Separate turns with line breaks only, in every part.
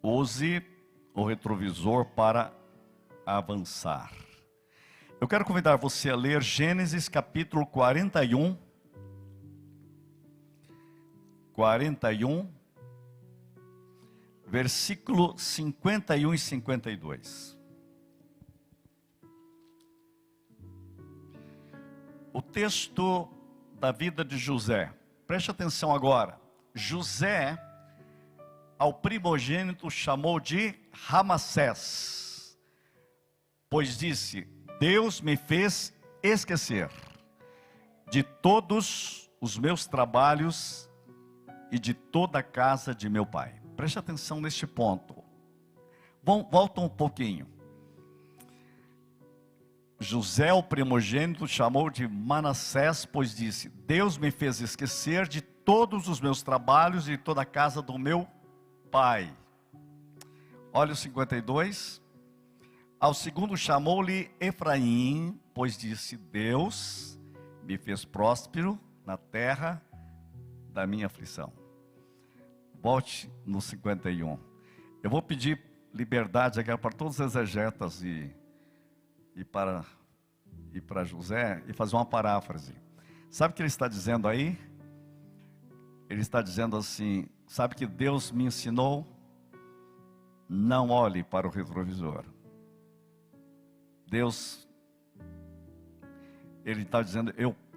Use o retrovisor para avançar. Eu quero convidar você a ler Gênesis capítulo 41, versículo 51 e 52. O texto da vida de José. Preste atenção agora. José, ao primogênito, chamou de Ramassés, pois disse: Deus me fez esquecer de todos os meus trabalhos e de toda a casa de meu pai. Preste atenção neste ponto. Volta um pouquinho. José, o primogênito, chamou de Manassés, pois disse: Deus me fez esquecer de todos os meus trabalhos e de toda a casa do meu pai. Olha o 52. Ao segundo chamou-lhe Efraim, pois disse: Deus me fez próspero na terra da minha aflição. Volte no 51. Eu vou pedir liberdade aqui para todos os exegetas e para José e fazer uma paráfrase. Sabe o que ele está dizendo aí? Ele está dizendo assim: sabe que Deus me ensinou? Não olhe para o retrovisor. Deus, ele está dizendo: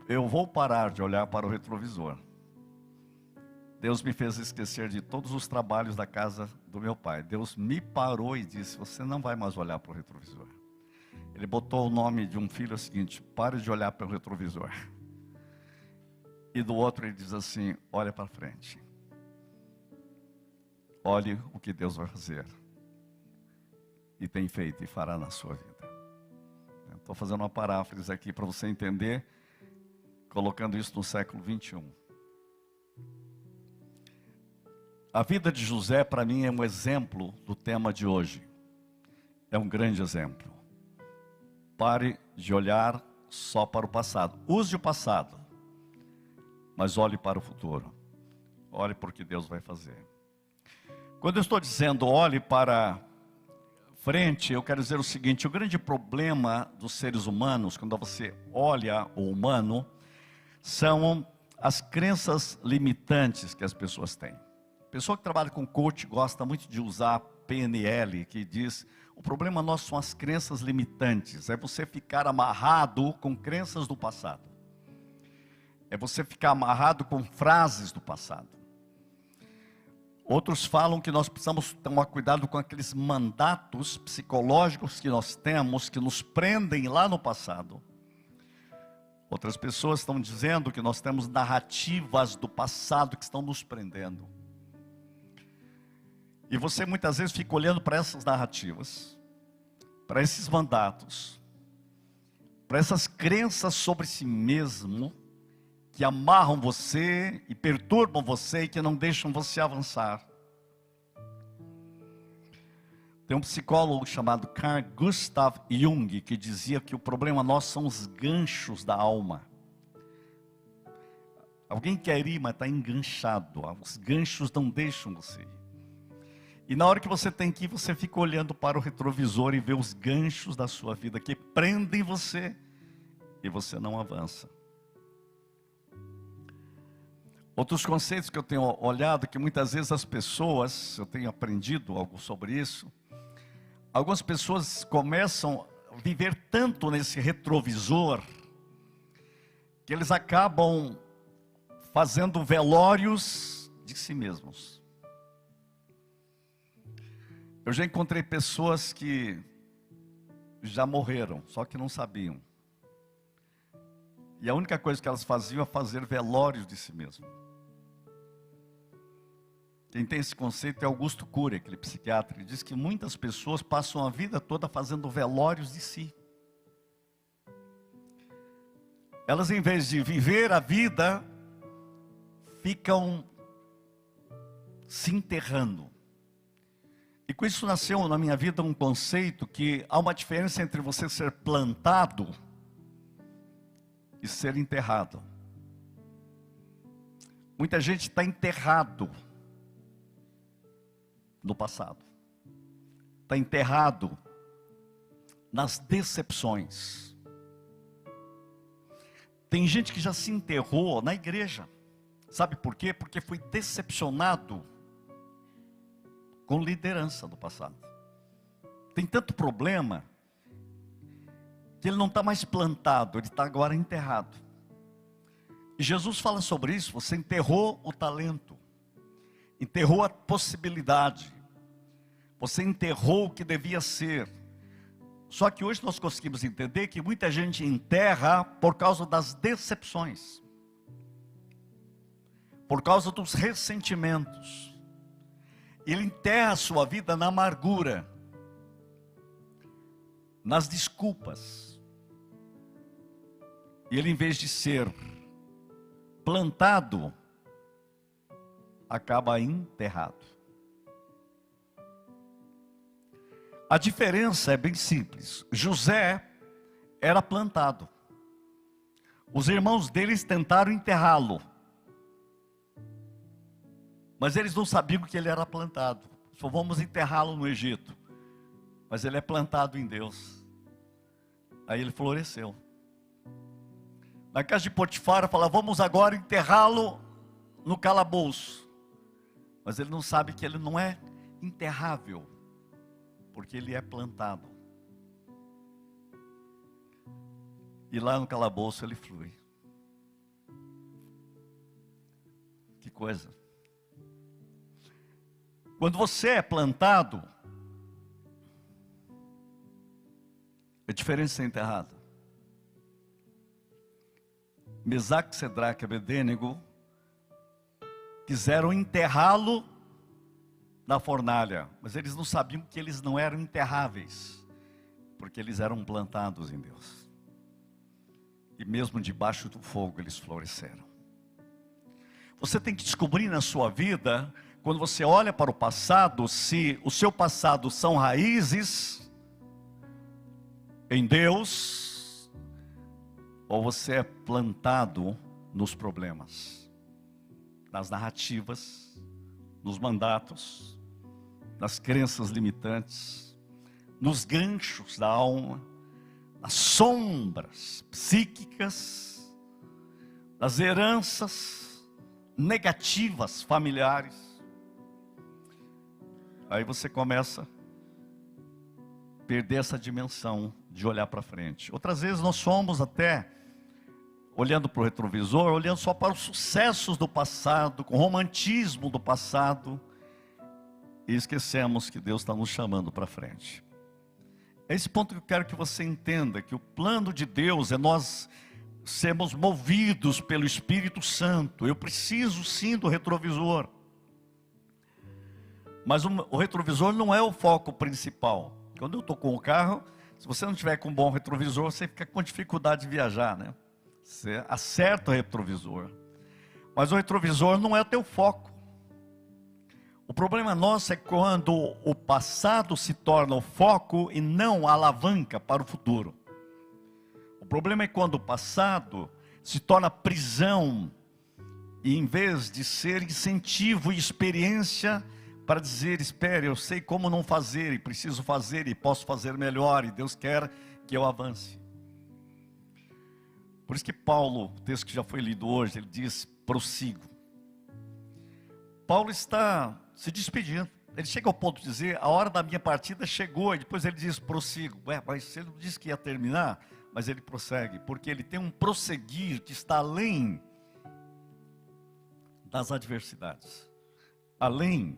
eu vou parar de olhar para o retrovisor. Deus me fez esquecer de todos os trabalhos da casa do meu pai. Deus me parou e disse: você não vai mais olhar para o retrovisor. Ele botou o nome de um filho o seguinte: pare de olhar para o retrovisor. E do outro ele diz assim: olha para frente. Olhe o que Deus vai fazer. E tem feito e fará na sua vida. Estou fazendo uma paráfrase aqui para você entender, colocando isso no século 21. A vida de José, para mim, é um exemplo do tema de hoje. É um grande exemplo. Pare de olhar só para o passado. Use o passado, mas olhe para o futuro. Olhe para o que Deus vai fazer. Quando eu estou dizendo olhe para frente, eu quero dizer o seguinte: o grande problema dos seres humanos, quando você olha o humano, são as crenças limitantes que as pessoas têm. A pessoa que trabalha com coach gosta muito de usar PNL, que diz: o problema nosso são as crenças limitantes. É você ficar amarrado com crenças do passado. É você ficar amarrado com frases do passado. Outros falam que nós precisamos tomar cuidado com aqueles mandatos psicológicos que nós temos, que nos prendem lá no passado. Outras pessoas estão dizendo que nós temos narrativas do passado que estão nos prendendo. E você muitas vezes fica olhando para essas narrativas, para esses mandatos, para essas crenças sobre si mesmo, que amarram você e perturbam você e que não deixam você avançar. Tem um psicólogo chamado Carl Gustav Jung que dizia que o problema nosso são os ganchos da alma. Alguém quer ir, mas está enganchado. Os ganchos não deixam você ir. E na hora que você tem que ir, você fica olhando para o retrovisor e vê os ganchos da sua vida que prendem você e você não avança. Outros conceitos que eu tenho olhado, que muitas vezes as pessoas, eu tenho aprendido algo sobre isso, algumas pessoas começam a viver tanto nesse retrovisor, que eles acabam fazendo velórios de si mesmos. Eu já encontrei pessoas que já morreram, só que não sabiam. E a única coisa que elas faziam é fazer velórios de si mesmo. Quem tem esse conceito é Augusto Cury, aquele psiquiatra. Ele diz que muitas pessoas passam a vida toda fazendo velórios de si. Elas, em vez de viver a vida, ficam se enterrando. E com isso nasceu na minha vida um conceito que há uma diferença entre você ser plantado e ser enterrado. Muita gente está enterrado no passado. está enterrado nas decepções. Tem gente que já se enterrou na igreja. Sabe por quê? Porque foi decepcionado com liderança do passado. Tem tanto problema que ele não está mais plantado, ele está agora enterrado. E Jesus fala sobre isso. Você enterrou o talento, enterrou a possibilidade, você enterrou o que devia ser. Só que hoje nós conseguimos entender que muita gente enterra por causa das decepções, por causa dos ressentimentos. Ele enterra a sua vida na amargura, nas desculpas. E ele, em vez de ser plantado, acaba enterrado. A diferença é bem simples. José era plantado. Os irmãos deles tentaram enterrá-lo, mas eles não sabiam que ele era plantado. Só vamos enterrá-lo no Egito. Mas ele é plantado em Deus. Aí ele floresceu. Na casa de Potifar, fala: vamos agora enterrá-lo no calabouço. Mas ele não sabe que ele não é enterrável, porque ele é plantado. E lá no calabouço ele flui. Que coisa. Quando você é plantado, é diferente de ser enterrado. Mesaque, Sedraque e Abedênego quiseram enterrá-lo na fornalha, mas eles não sabiam que eles não eram enterráveis, porque eles eram plantados em Deus. E mesmo debaixo do fogo eles floresceram. Você tem que descobrir na sua vida, quando você olha para o passado, se o seu passado são raízes em Deus, ou você é plantado nos problemas, nas narrativas, nos mandatos, nas crenças limitantes, nos ganchos da alma, nas sombras psíquicas, nas heranças negativas familiares. Aí você começa a perder essa dimensão de olhar para frente. Outras vezes nós somos até olhando para o retrovisor, olhando só para os sucessos do passado, com o romantismo do passado, e esquecemos que Deus está nos chamando para frente. É esse ponto que eu quero que você entenda, que o plano de Deus é nós sermos movidos pelo Espírito Santo. Eu preciso sim do retrovisor, mas o retrovisor não é o foco principal. Quando eu estou com o carro, se você não tiver com um bom retrovisor, você fica com dificuldade de viajar, né? Você acerta o retrovisor, mas o retrovisor não é o teu foco. O problema nosso é quando o passado se torna o foco e não a alavanca para o futuro. O problema é quando o passado se torna prisão, e em vez de ser incentivo e experiência para dizer: espere, eu sei como não fazer, e preciso fazer, e posso fazer melhor, e Deus quer que eu avance. Por isso que Paulo, o texto que já foi lido hoje, ele diz: prossigo. Paulo está se despedindo. Ele chega ao ponto de dizer: a hora da minha partida chegou, e depois ele diz: prossigo. Mas ele não disse que ia terminar, mas ele prossegue, porque ele tem um prosseguir que está além das adversidades, além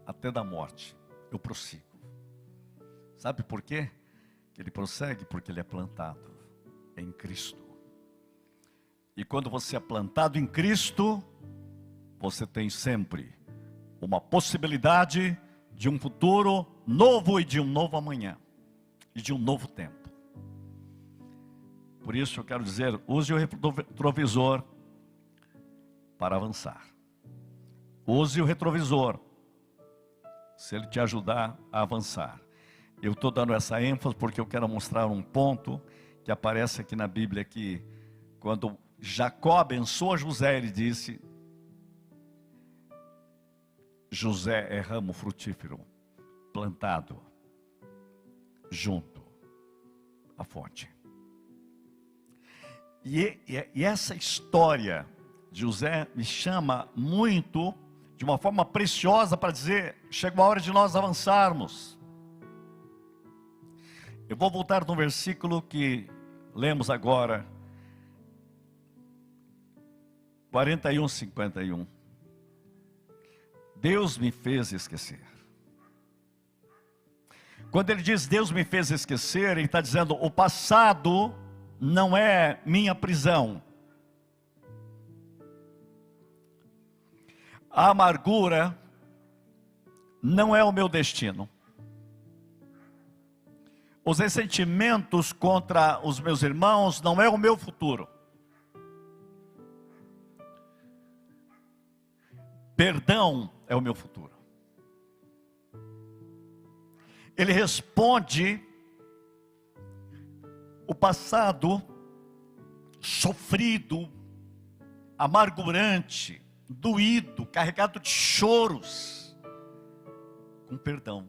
até da morte. Eu prossigo. Sabe por quê que ele prossegue? Porque ele é plantado em Cristo. E quando você é plantado em Cristo, você tem sempre uma possibilidade de um futuro novo, e de um novo amanhã, e de um novo tempo. Por isso eu quero dizer: use o retrovisor para avançar. Use o retrovisor, se ele te ajudar a avançar. Eu estou dando essa ênfase porque eu quero mostrar um ponto que aparece aqui na Bíblia, que quando Jacó abençoa José, ele disse: José é ramo frutífero, plantado junto à fonte. E essa história de José me chama muito, de uma forma preciosa, para dizer: chegou a hora de nós avançarmos. Eu vou voltar no versículo que lemos agora, 41:51. Deus me fez esquecer. Quando ele diz Deus me fez esquecer, ele está dizendo: o passado não é minha prisão. A amargura não é o meu destino. Os ressentimentos contra os meus irmãos não é o meu futuro. Perdão é o meu futuro. Ele responde o passado sofrido, amargurante, doído, carregado de choros, com perdão.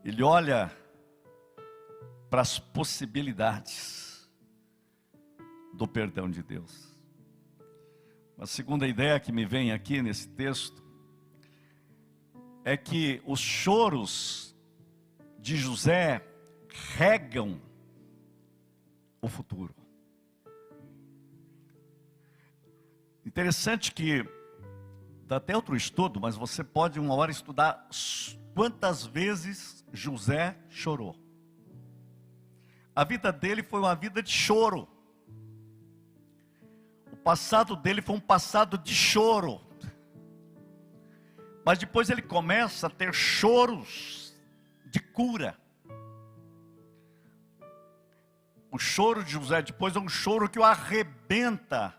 Ele olha para as possibilidades do perdão de Deus. A segunda ideia que me vem aqui nesse texto é que os choros de José regam o futuro. Interessante que dá até outro estudo, mas você pode uma hora estudar quantas vezes José chorou. A vida dele foi uma vida de choro. O passado dele foi um passado de choro. Mas depois ele começa a ter choros de cura. O choro de José depois é um choro que o arrebenta,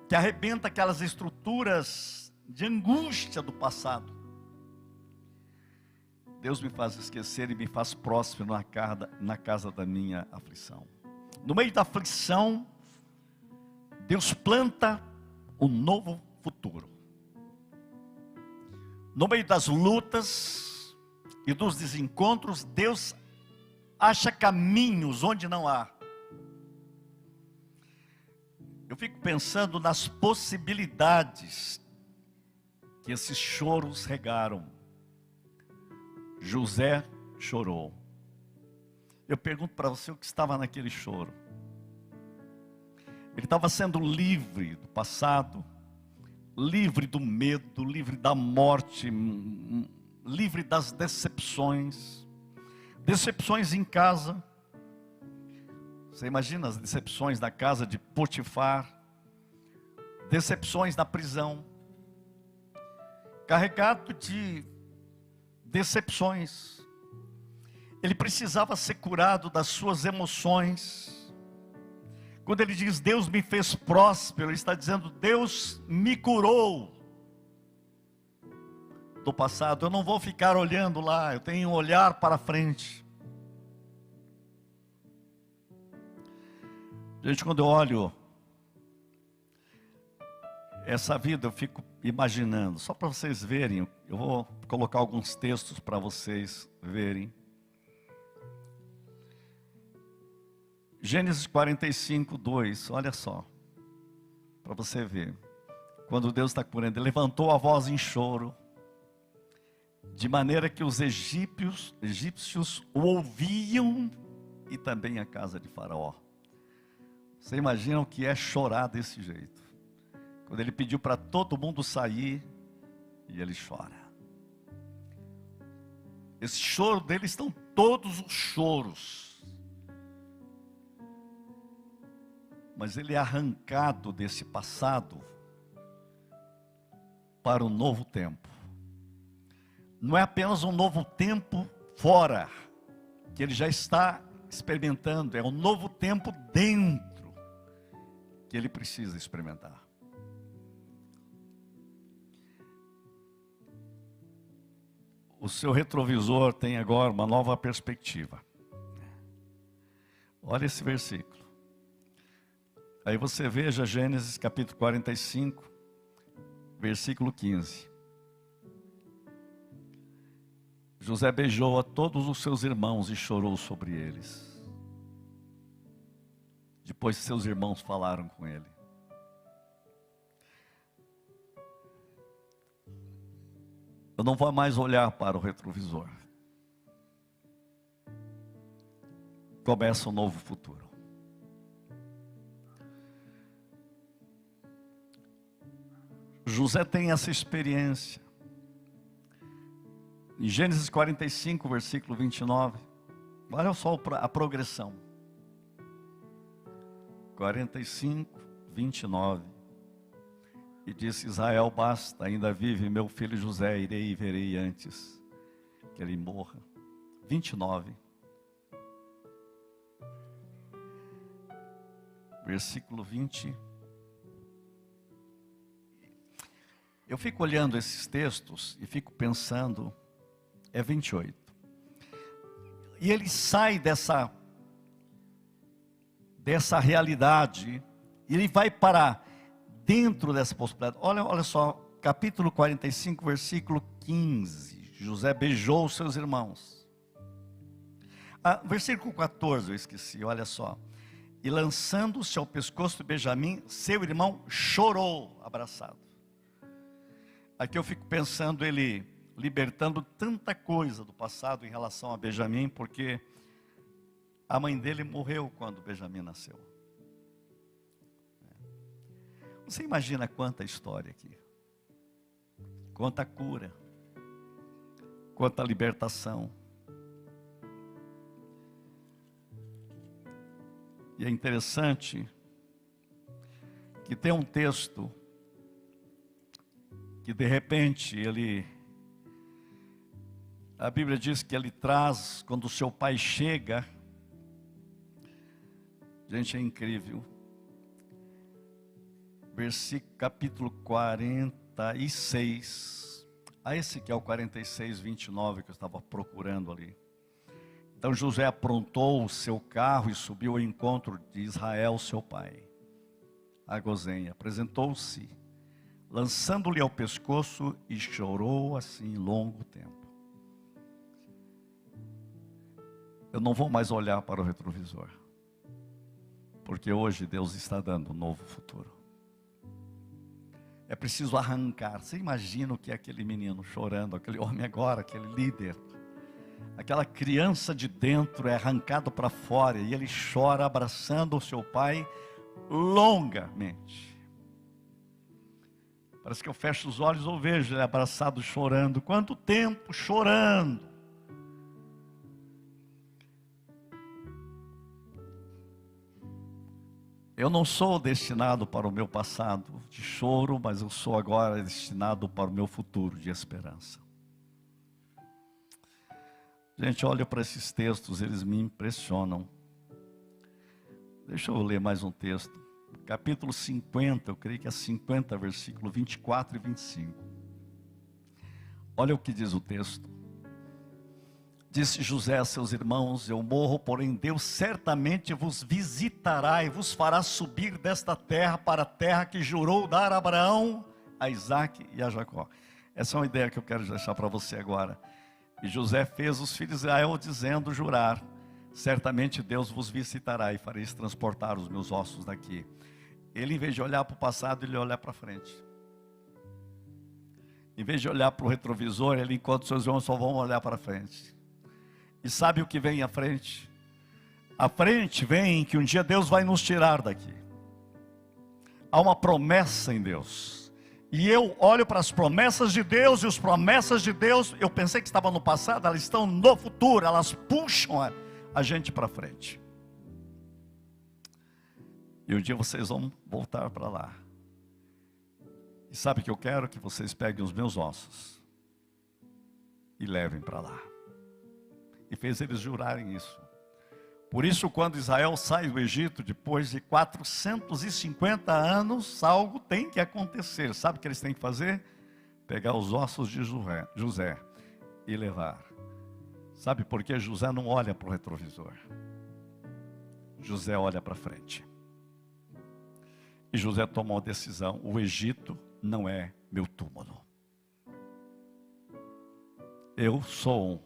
que arrebenta aquelas estruturas de angústia do passado. Deus me faz esquecer e me faz próspero na casa da minha aflição. No meio da aflição, Deus planta um novo futuro. No meio das lutas e dos desencontros, Deus acha caminhos onde não há. Eu fico pensando nas possibilidades que esses choros regaram. José chorou. Eu pergunto para você o que estava naquele choro. Ele estava sendo livre do passado, livre do medo, livre da morte, livre das decepções. Decepções em casa. Você imagina as decepções na casa de Potifar, decepções na prisão, carregado de decepções. Ele precisava ser curado das suas emoções. Quando ele diz Deus me fez próspero, ele está dizendo Deus me curou do passado. Eu não vou ficar olhando lá, eu tenho um olhar para frente. Gente, quando eu olho essa vida, eu fico imaginando, só para vocês verem, eu vou colocar alguns textos para vocês verem. Gênesis 45:2, olha só, para você ver. Quando Deus está curando, ele levantou a voz em choro, de maneira que os egípcios o ouviam, e também a casa de Faraó. Você imagina o que é chorar desse jeito? Quando ele pediu para todo mundo sair, e ele chora. Esse choro dele estão todos os choros. Mas ele é arrancado desse passado para um novo tempo. Não é apenas um novo tempo fora, que ele já está experimentando, é um novo tempo dentro, que ele precisa experimentar. O seu retrovisor tem agora uma nova perspectiva. Olha esse versículo. Aí você veja Gênesis capítulo 45, versículo 15. José beijou a todos os seus irmãos e chorou sobre eles. Depois seus irmãos falaram com ele. Eu não vou mais olhar para o retrovisor. Começa um novo futuro. José tem essa experiência. Em Gênesis 45, versículo 29. Olha só a progressão. 45, 29. E disse Israel: basta, ainda vive meu filho José, irei e verei antes que ele morra. 29. Versículo 20. Eu fico olhando esses textos e fico pensando, é 28. E ele sai dessa realidade, e ele vai para dentro dessa possibilidade. Olha só, capítulo 45, versículo 15. José beijou os seus irmãos. Versículo 14, eu esqueci, olha só. E lançando-se ao pescoço de Benjamim, seu irmão chorou abraçado. Aqui eu fico pensando ele libertando tanta coisa do passado em relação a Benjamim, porque a mãe dele morreu quando Benjamim nasceu. Você imagina quanta história aqui, quanta cura, quanta libertação. E é interessante que tem um texto que de repente a Bíblia diz que ele traz, quando o seu pai chega, gente, é incrível, capítulo 46, esse que é o 46, 29 que eu estava procurando ali. Então José aprontou o seu carro e subiu ao encontro de Israel, seu pai, a Gozém. Apresentou-se, lançando-lhe ao pescoço, e chorou assim longo tempo. Eu não vou mais olhar para o retrovisor, porque hoje Deus está dando um novo futuro. É preciso arrancar. Você imagina o que é aquele menino chorando, aquele homem agora, aquele líder. Aquela criança de dentro é arrancado para fora e ele chora abraçando o seu pai longamente. Parece que eu fecho os olhos ou vejo ele abraçado chorando. Quanto tempo chorando. Eu não sou destinado para o meu passado de choro, mas eu sou agora destinado para o meu futuro de esperança. Gente, olha para esses textos, eles me impressionam. Deixa eu ler mais um texto. Capítulo 50, eu creio que é 50, versículo 24 e 25. Olha o que diz o texto. Disse José a seus irmãos: eu morro, porém Deus certamente vos visitará e vos fará subir desta terra para a terra que jurou dar a Abraão, a Isaque e a Jacó. Essa é uma ideia que eu quero deixar para você agora. E José fez os filhos de Israel dizendo, jurar: certamente Deus vos visitará e fareis transportar os meus ossos daqui. Ele, em vez de olhar para o passado, ele olha para frente. Em vez de olhar para o retrovisor, ele, enquanto seus irmãos só vão olhar para frente. E sabe o que vem à frente? À frente vem que um dia Deus vai nos tirar daqui. Há uma promessa em Deus. E eu olho para as promessas de Deus, e as promessas de Deus, eu pensei que estavam no passado, elas estão no futuro, elas puxam a gente para frente. E um dia vocês vão voltar para lá. E sabe o que eu quero? Que vocês peguem os meus ossos e levem para lá. E fez eles jurarem isso. Por isso, quando Israel sai do Egito, depois de 450 anos, algo tem que acontecer. Sabe o que eles têm que fazer? Pegar os ossos de José e levar. Sabe por que José não olha para o retrovisor? José olha para frente. E José tomou a decisão: o Egito não é meu túmulo. Eu sou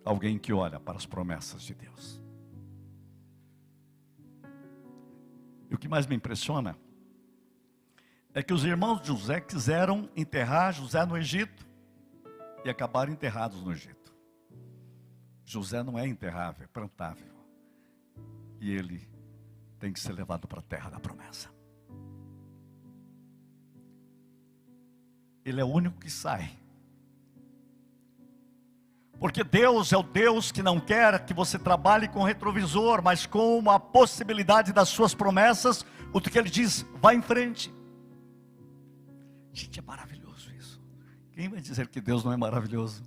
alguém que olha para as promessas de Deus. E o que mais me impressiona é que os irmãos de José quiseram enterrar José no Egito e acabaram enterrados no Egito. José não é enterrável, é plantável. E ele tem que ser levado para a terra da promessa. Ele é o único que sai. Porque Deus é o Deus que não quer que você trabalhe com retrovisor, mas com uma possibilidade das suas promessas. O que ele diz, vá em frente. Gente, é maravilhoso isso. Quem vai dizer que Deus não é maravilhoso?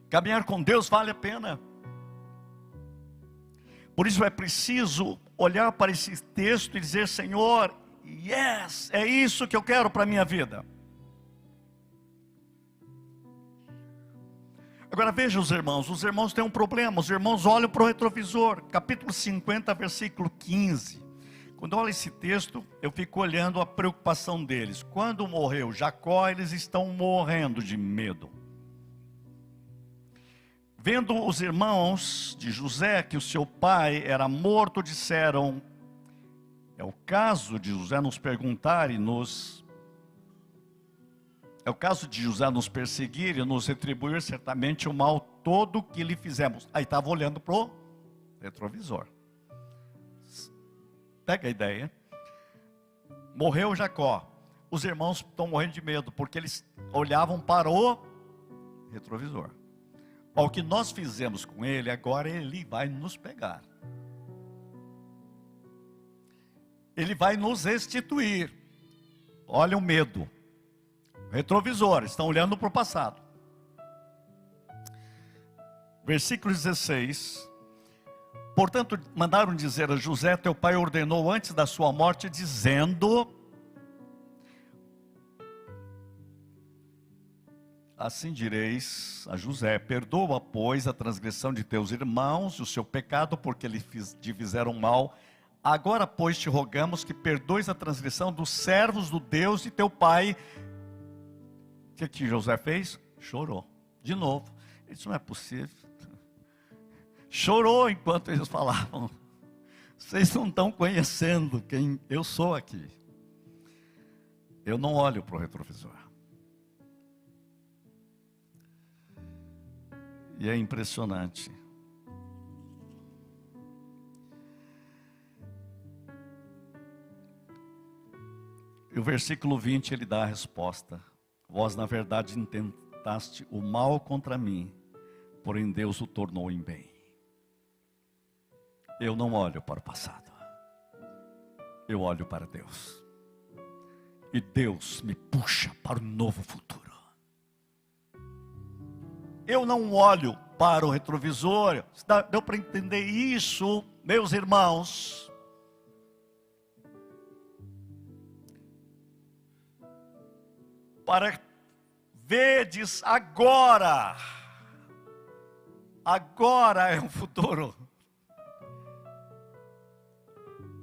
Caminhar com Deus vale a pena. Por isso é preciso olhar para esse texto e dizer, Senhor, yes, é isso que eu quero para a minha vida. Agora veja os irmãos têm um problema, os irmãos olham para o retrovisor, capítulo 50, versículo 15. Quando eu olho esse texto, eu fico olhando a preocupação deles. Quando morreu Jacó, eles estão morrendo de medo. Vendo os irmãos de José que o seu pai era morto, disseram, é o caso de José nos perguntar e é o caso de José nos perseguir e nos retribuir certamente o mal todo que lhe fizemos. Aí estava olhando para o retrovisor. Pega a ideia. Morreu Jacó. Os irmãos estão morrendo de medo, porque eles olhavam para o retrovisor. O que nós fizemos com ele, agora ele vai nos pegar. Ele vai nos restituir. Olha o medo. Retrovisor, estão olhando para o passado. Versículo 16. Portanto, mandaram dizer a José, teu pai ordenou antes da sua morte, dizendo, assim direis a José, perdoa, pois, a transgressão de teus irmãos, o seu pecado, porque te fizeram mal. Agora, pois, te rogamos que perdoes a transgressão dos servos do Deus de teu pai. O que José fez? Chorou. De novo. Isso não é possível. Chorou enquanto eles falavam. Vocês não estão conhecendo quem eu sou aqui. Eu não olho para o retrovisor. E é impressionante. E o versículo 20 ele dá a resposta. Vós, na verdade, intentaste o mal contra mim, porém Deus o tornou em bem. Eu não olho para o passado. Eu olho para Deus. E Deus me puxa para um novo futuro. Eu não olho para o retrovisor. Deu para entender isso, meus irmãos? Para verdes agora. Agora é um futuro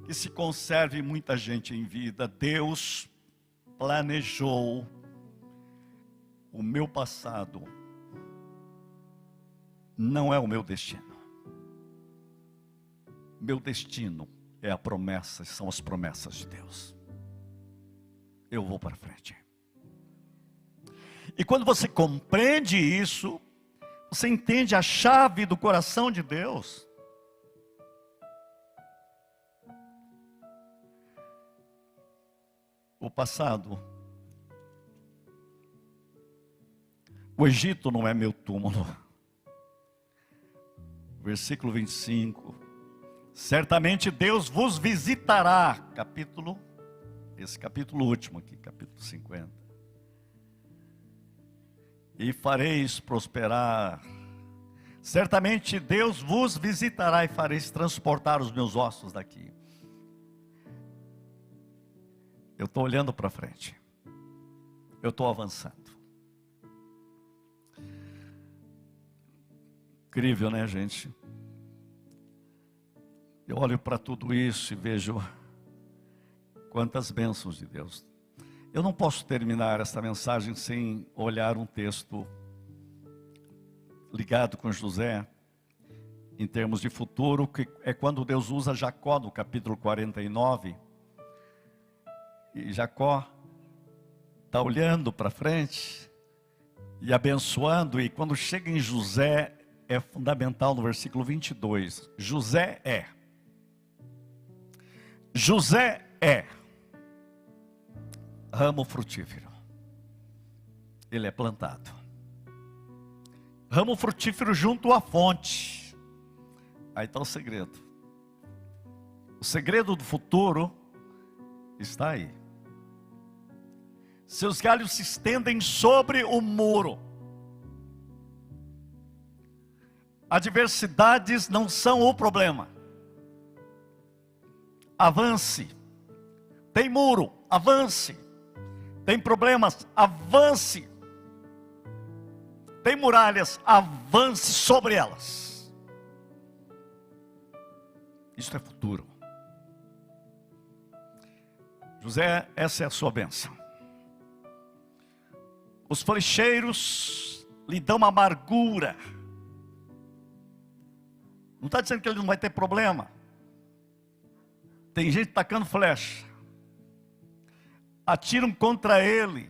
que se conserve muita gente em vida. Deus planejou o meu passado. Não é o meu destino. Meu destino é a promessa, são as promessas de Deus. Eu vou para frente. E quando você compreende isso, você entende a chave do coração de Deus. O passado. O Egito não é meu túmulo. Versículo 25. Certamente Deus vos visitará. Esse capítulo último aqui, capítulo 50. E fareis prosperar. Certamente Deus vos visitará e fareis transportar os meus ossos daqui. Eu estou olhando para frente. Eu estou avançando. Incrível, né, gente? Eu olho para tudo isso e vejo quantas bênçãos de Deus. Eu não posso terminar esta mensagem sem olhar um texto ligado com José, em termos de futuro, que é quando Deus usa Jacó no capítulo 49. E Jacó está olhando para frente e abençoando, e quando chega em José, é fundamental no versículo 22. José é ramo frutífero. Ele é plantado. Ramo frutífero junto à fonte. Aí está o segredo. O segredo do futuro está aí. Seus galhos se estendem sobre o muro. Adversidades não são o problema. Avance. Tem muro, avance. Tem problemas, avance. Tem muralhas, avance sobre elas. Isso é futuro. José, essa é a sua bênção. Os flecheiros lhe dão amargura. Não está dizendo que ele não vai ter problema. Tem gente tacando flecha. Atiram contra ele.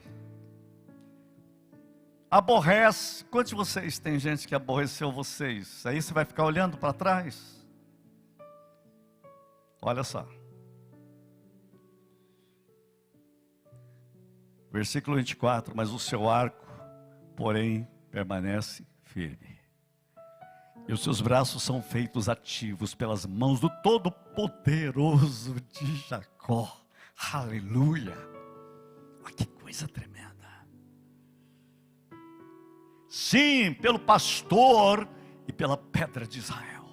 Aborrece. Quantos de vocês tem gente que aborreceu vocês? Aí você vai ficar olhando para trás? Olha só. Versículo 24. Mas o seu arco, porém, permanece firme. E os seus braços são feitos ativos pelas mãos do Todo-Poderoso de Jacó. Aleluia! Olha que coisa tremenda. Sim, pelo pastor e pela pedra de Israel.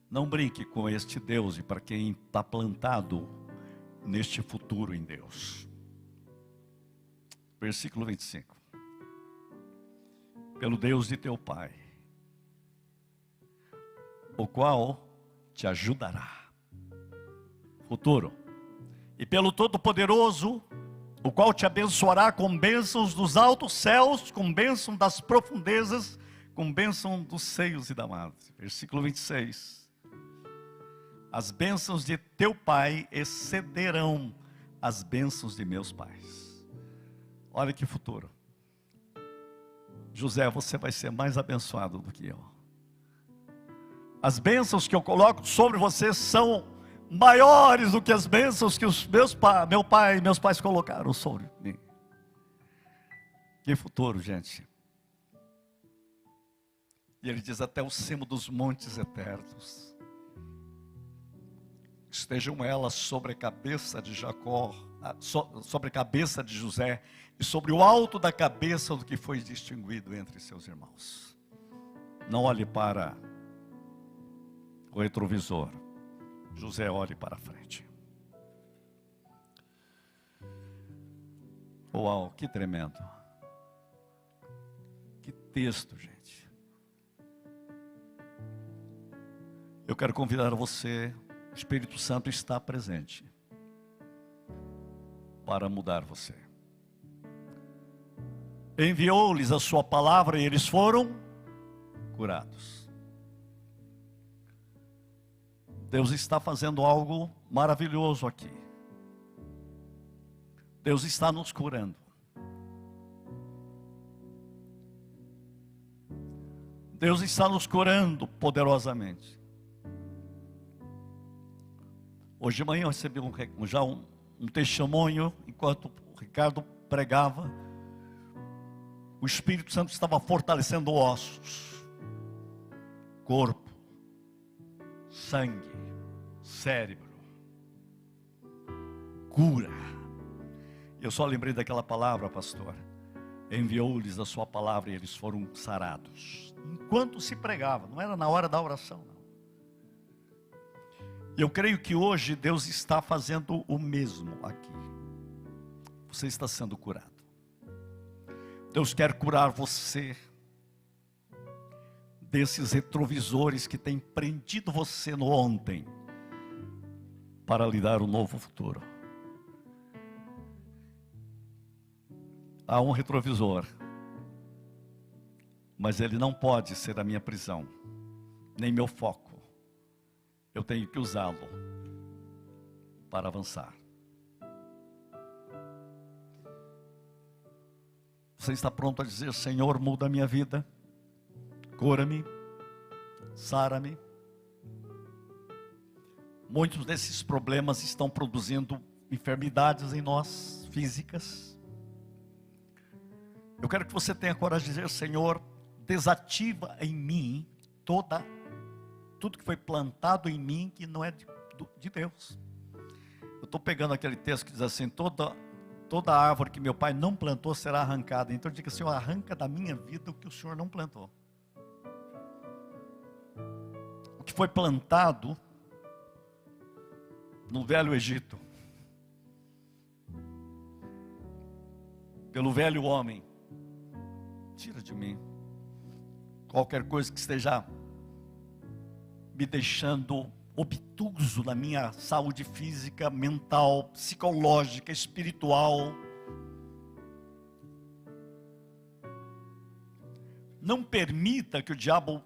Não brinque com este Deus e para quem está plantado neste futuro em Deus. Versículo 25. Pelo Deus de teu pai, o qual te ajudará. Futuro. E pelo Todo-Poderoso, o qual te abençoará com bênçãos dos altos céus, com bênção das profundezas, com bênção dos seios e da madre. Versículo 26. As bênçãos de teu pai excederão as bênçãos de meus pais. Olha que futuro. José, você vai ser mais abençoado do que eu. As bênçãos que eu coloco sobre você são maiores do que as bênçãos que meu pai e meus pais colocaram sobre mim. Que futuro, gente. E ele diz: até o cimo dos montes eternos estejam elas sobre a cabeça de Jacó, sobre a cabeça de José, e sobre o alto da cabeça do que foi distinguido entre seus irmãos. Não olhe para o retrovisor. José, olhe para a frente. Uau, que tremendo. Que texto, gente. Eu quero convidar você, o Espírito Santo está presente para mudar você. Enviou-lhes a sua palavra e eles foram curados. Deus está fazendo algo maravilhoso aqui. Deus está nos curando. Deus está nos curando poderosamente. Hoje de manhã eu recebi um testemunho, enquanto o Ricardo pregava. O Espírito Santo estava fortalecendo ossos, corpo, sangue, cérebro, cura. Eu só lembrei daquela palavra, pastor. Enviou-lhes a sua palavra e eles foram sarados. Enquanto se pregava, não era na hora da oração, não. Eu creio que hoje Deus está fazendo o mesmo aqui. Você está sendo curado. Deus quer curar você desses retrovisores que têm prendido você no ontem, para lhe dar um novo futuro. Há um retrovisor Mas ele não pode ser a minha prisão, nem meu foco. Eu tenho que usá-lo para avançar. Você está pronto a dizer: Senhor, muda a minha vida, cura-me, sara-me? Muitos desses problemas estão produzindo enfermidades em nós, físicas. Eu quero que você tenha coragem de dizer: Senhor, desativa em mim tudo que foi plantado em mim que não é de Deus. Eu estou pegando aquele texto que diz assim: toda árvore que meu pai não plantou será arrancada. Então diga: Senhor, arranca da minha vida o que o Senhor não plantou. O que foi plantado no Velho Egito, pelo velho homem, tira de mim qualquer coisa que esteja me deixando obtuso na minha saúde física, mental, psicológica, espiritual. Não permita que o diabo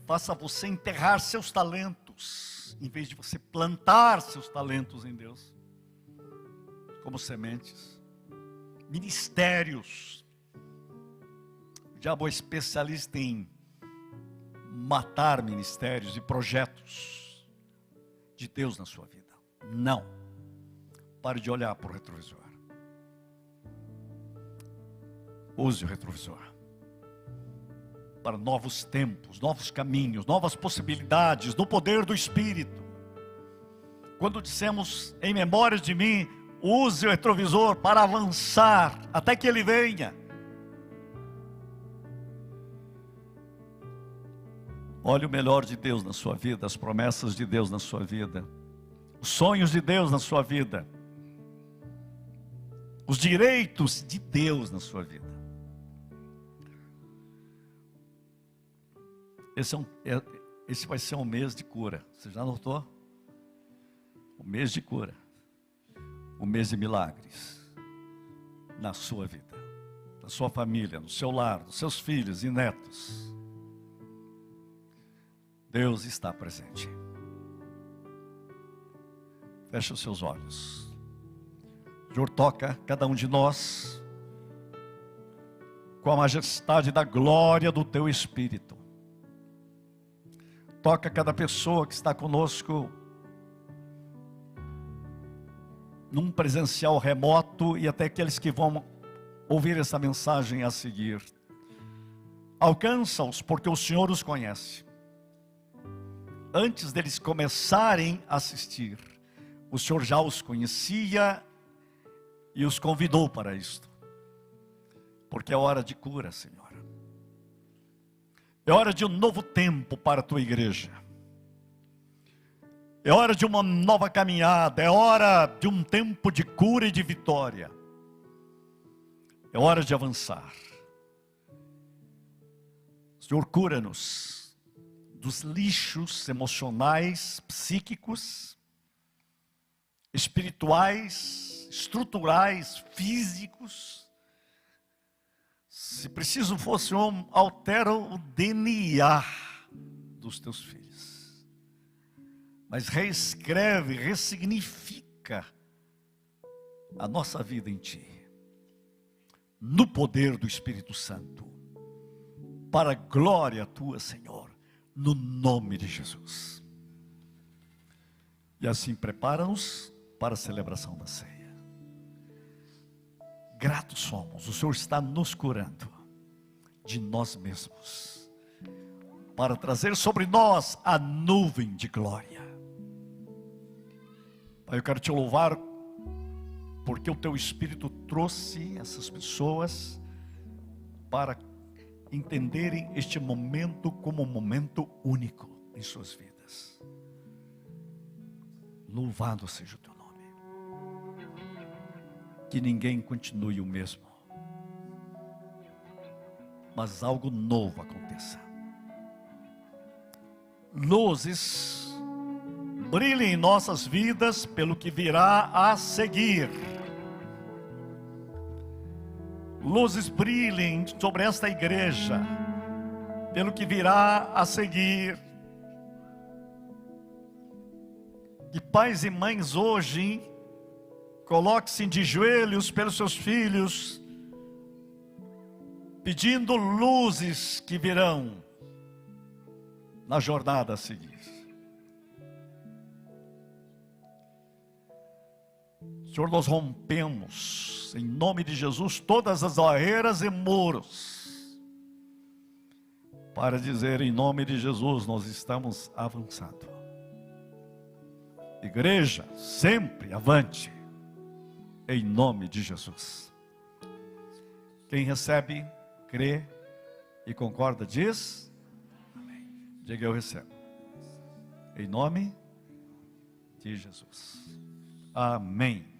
faça você enterrar seus talentos, em vez de você plantar seus talentos em Deus, como sementes. Ministérios. O diabo é especialista em matar ministérios e projetos de Deus na sua vida. Não. Pare de olhar para o retrovisor. Use o retrovisor para novos tempos, novos caminhos, novas possibilidades, no poder do Espírito. Quando dissemos em memória de mim, use o retrovisor para avançar até que ele venha. Olhe o melhor de Deus na sua vida, as promessas de Deus na sua vida, os sonhos de Deus na sua vida, os direitos de Deus na sua vida. Esse vai ser um mês de cura. Você já notou? O mês de cura, o mês de milagres na sua vida, na sua família, no seu lar, nos seus filhos e netos. Deus está presente. Feche os seus olhos. O Senhor toca cada um de nós com a majestade da glória do Teu Espírito. Toca cada pessoa que está conosco num presencial remoto e até aqueles que vão ouvir essa mensagem a seguir. Alcança-os porque o Senhor os conhece. Antes deles começarem a assistir, o Senhor já os conhecia e os convidou para isto. Porque é hora de cura, Senhor. É hora de um novo tempo para a Tua igreja. É hora de uma nova caminhada. É hora de um tempo de cura e de vitória. É hora de avançar. Senhor, cura-nos dos lixos emocionais, psíquicos, espirituais, estruturais, físicos. Se preciso fosse altera o DNA dos teus filhos. Mas reescreve, ressignifica a nossa vida em Ti. No poder do Espírito Santo. Para a glória Tua, Senhor. No nome de Jesus. E assim prepara-nos para a celebração da ceia. Gratos somos, o Senhor está nos curando de nós mesmos, para trazer sobre nós a nuvem de glória. Pai, eu quero Te louvar, porque o Teu Espírito trouxe essas pessoas para entenderem este momento como um momento único em suas vidas. Louvado seja o Teu nome. Que ninguém continue o mesmo, mas algo novo aconteça. Luzes brilhem em nossas vidas pelo que virá a seguir. Luzes brilhem sobre esta igreja pelo que virá a seguir. E pais e mães hoje, coloque-se de joelhos pelos seus filhos, pedindo luzes que virão na jornada a seguir. Senhor, nós rompemos, em nome de Jesus, todas as barreiras e muros, para dizer, em nome de Jesus, nós estamos avançando. Igreja, sempre avante, em nome de Jesus. Quem recebe, crê e concorda, diz amém. Diga, eu recebo, em nome de Jesus. Amém.